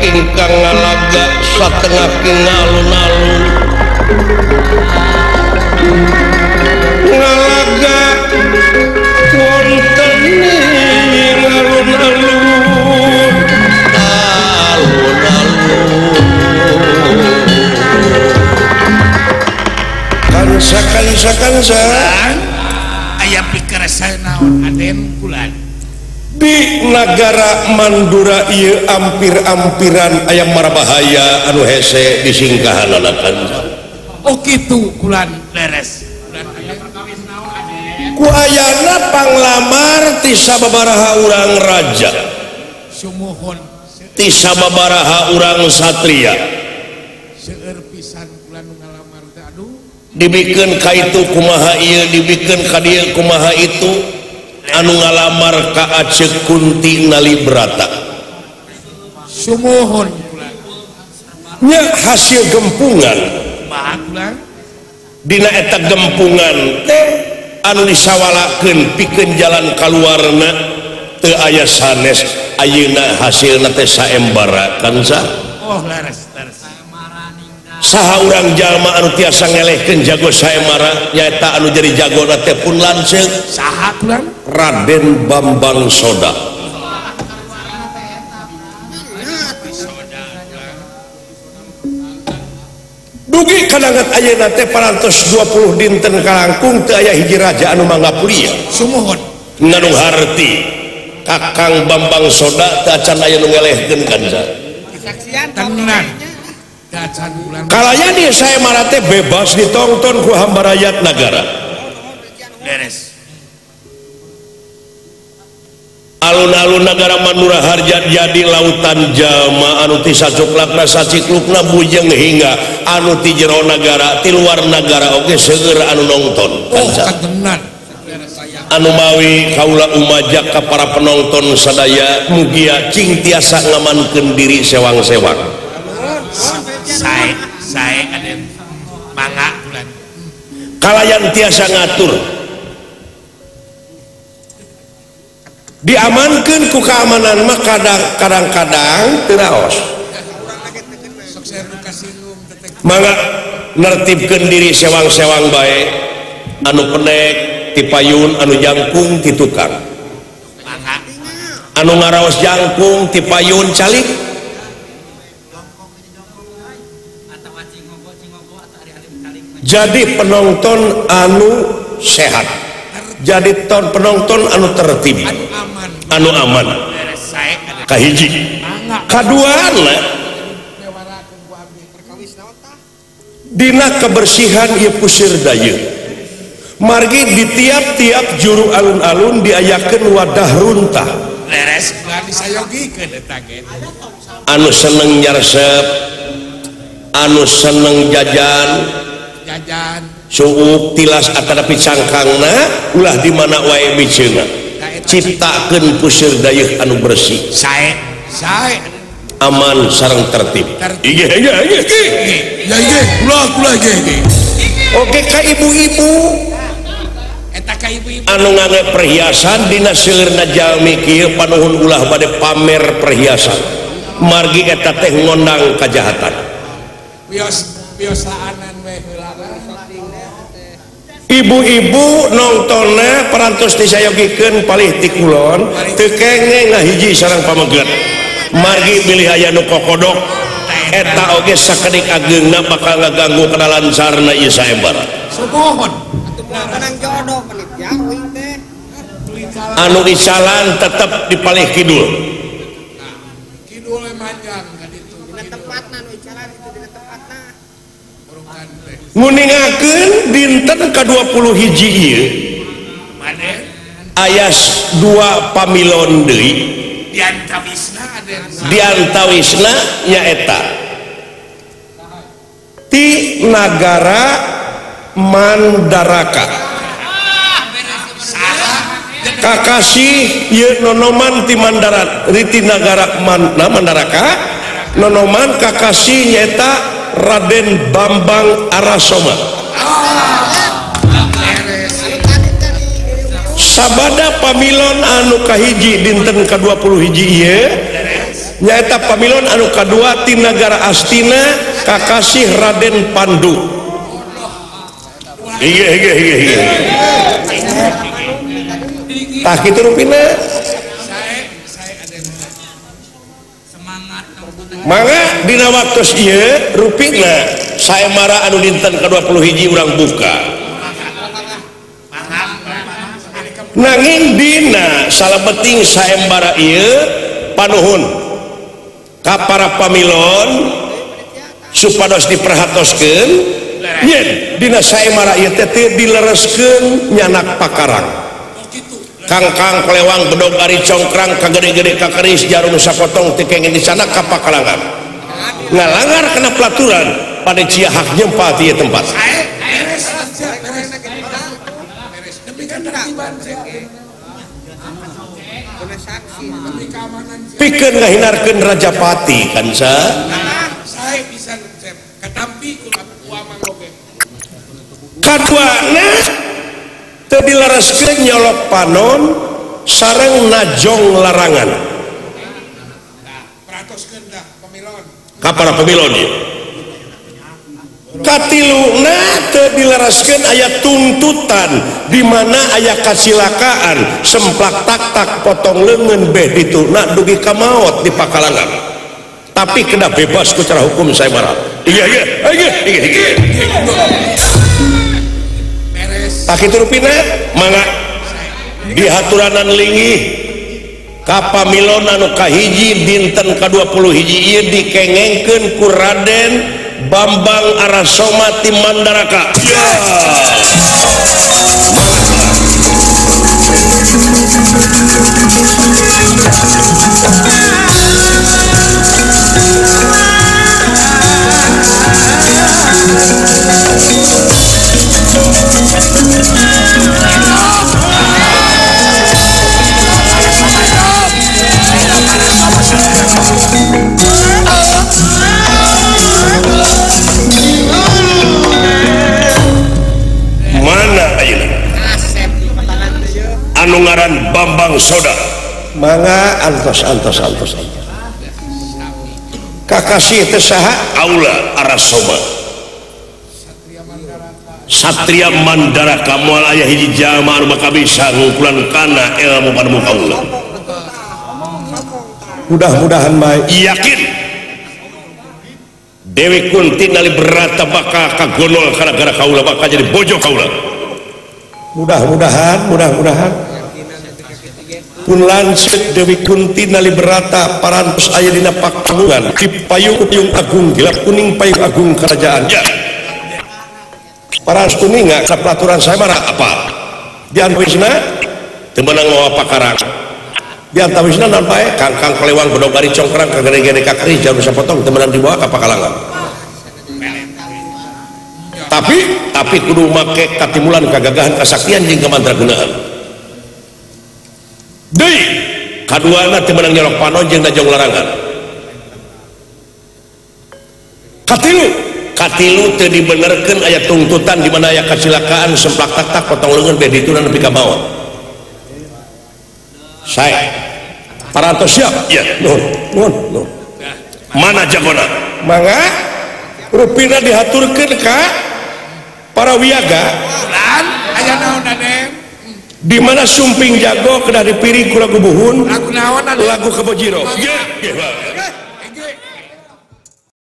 Kingkang ngalaga satengah king alun-alun ngalaga wonten ing alun-alun kansa aya pikir saya naon Aden Bulan di negara Mandura ieu ampir-ampiran aya marabahaya anu hese disinggahanana kanca. Oh kitu Bulan leres. Bulan aya perkawis naon Aden? Ku ayana panglamar ti sababaraha urang raja. Sumuhun. Ti sababaraha urang satria. Seueur pisan Bulan nu ngalamar teh aduh. Dibikeun ka itu kumaha ieu, dibikeun ka dieu kumaha itu. Anu ngalamar ka Aceh Kunti Nalibrata sumuhun nya hasil gempungan bagulan dina eta gempungan teh anu disawalakeun pikeun jalan kaluarna teu aya sanes ayeuna hasilna teh saembara kansa. Oh leres Saha urang jalma anu tiasa ngelehkeun jago saemara nyaeta anu jadi jagona teh pun lanceuk saha Bulan Raden Bambang Soda. Dugi kanangat ayeuna teh parantos 20 dinten kalangkung teu aya hiji raja anu mangaplia. Sumuhun Nganu harti Kakang Bambang Soda teu acan aya nu ngelehkeun kanca. tenan dacan Bulan Kalaya di saemara teh bebas ditonton ku hamba rakyat negara. leres Alun-alun negara Mandura Harja jadi lautan jalma anu ti sacuklakna saciklukna bujeng hingga anu ti jero negara ti luar negara oge seueur anu nongton. oh kagenan Anu mawi kaula umajak ka para penonton sadaya mugia cing tiasa ngamankeun diri sewang-sewang. Sae Aden mangga Bulan Kalayan tiasa ngatur diamankan ku keamanan mah kadang-kadang teraos mangga nertibkeun diri sewang-sewang bae anu pendek ti payun anu jangkung ti tukang anu ngaraos jangkung ti payun calik jadi penonton anu sehat jadi penonton anu tertib anu aman kahiji kaduana dina kebersihan ieu pusir dayeuh margi di tiap-tiap juru alun-alun diayakeun wadah runtah leres disayogikeun eta ge anu seneng nyaresep anu seneng jajan suuk tilas atanapi cangkangna ulah di mana wae miceuna ciptakeun pusir dayeuh anu bersih sae aman sareng tertib. Iya kula ge oke ka ibu-ibu eta ka ibu-ibu anu ngangge perhiasan dina seueurna jalmi kieu panuhun ulah bade pamer perhiasan margi eta teh ngondang kajahatan biosaanan we heula ibu-ibu nongtonna parantos disayogikeun palih ti kulon teu kengeng ngahiji sareng pameget margi bilih aya nu kokodok eta oge sakedik ageungna bakal ngaganggu kadalancarna ieu saembara sumohon Kanang jodoh penitya uing teh. anu icalan tetep di palih kidul kidul manjang ka ditu Dina tempatna nu icaran itu dina tempatna. urukan teh nguningakeun dinten ka-20 hiji ieu mane ayas 2 pamilon deui diantawisna nyaeta ti nagara Mandaraka kakasih ieu nonoman ti Mandarat ti nagara Mandaraka nonoman kakasih nyaeta Raden Bambang Arasoma. Sabada pamilon anu kahiji dinten ke-20 ieu nyaeta pamilon anu kadua ti nagara Astina kakasih Raden Pandu. Iya tah kitu rupina mangga dina waktos ieu rupina saemara anu dinten ke-20 urang buka nanging dina salabeting saembara ieu panuhun ka para pamilon supados diperhatoskeun yen dina saemara ieu teh dilereskeun nyanak pakarang kangkang kelewang bedog ari congkrang kagede-gede kakeris jarum sapotong teu kengen di sana ka pakalangan ngalangar kana pelaturan pada cia hak nyempa ti tempat pikeun ngahinarkeun Rajapati kan sa kaduana teu dilereskeun nyolok panon sareng najong larangan ka para pamilon ieu katiluna teu dilereskeun aya tuntutan di mana aya kasilakaan semplak tak potong leungeun beh dituna dugi ka maot di pakalangan tapi kena bebas ku cara hukum saemara. Iya tak itu rupina mangga dihaturanan linggih ka pamilon anu kahiji dinten ke-20 ieu dikengengkeun ku Raden Bambang Arasoma ti Mandaraka. Mana ayeuna anu ngaran Bambang Soda mangga antos kakasih teh saha Aula Arasoma Satria Mandaraka moal aya hiji jalma anu bakal bisa ngukulan kana ilmu padamu kaula mudah-mudahan bae yakin Dewi Kunti nali berata bakal kagonol gara-gara kaula bakal jadi bojo kaula mudah-mudahan pun lanceuk Dewi Kunti nali berata parantos aya dina pakangan di payung agung gelap kuning payung agung kerajaan ya parantos kuning ka peraturan saemara apa diantawisna teu meunang mawa pakarang diantawisna naon bae kangkang kelewang bedog ari congkrang kagede-gede kakeris jarum sapotong teu meunang dibawa ka pakalangan tapi kudu make katimulan kagagahan kasaktian jeung kamandragunaan deui kaduana teu meunang nyolok panon jeung najong larangan katilu teu dibenerkeun aya tuntutan di mana aya kasilakaan semplak tak potong leungeun beh dituna nepi ka maot sae parantos siap ya nuhun mana jagona mangga rupina dihaturkeun ka para wiyaga lan aya naon Raden di mana sumping jago kedah dipiring ku lagu buhun lagu naon lagu kabojiro.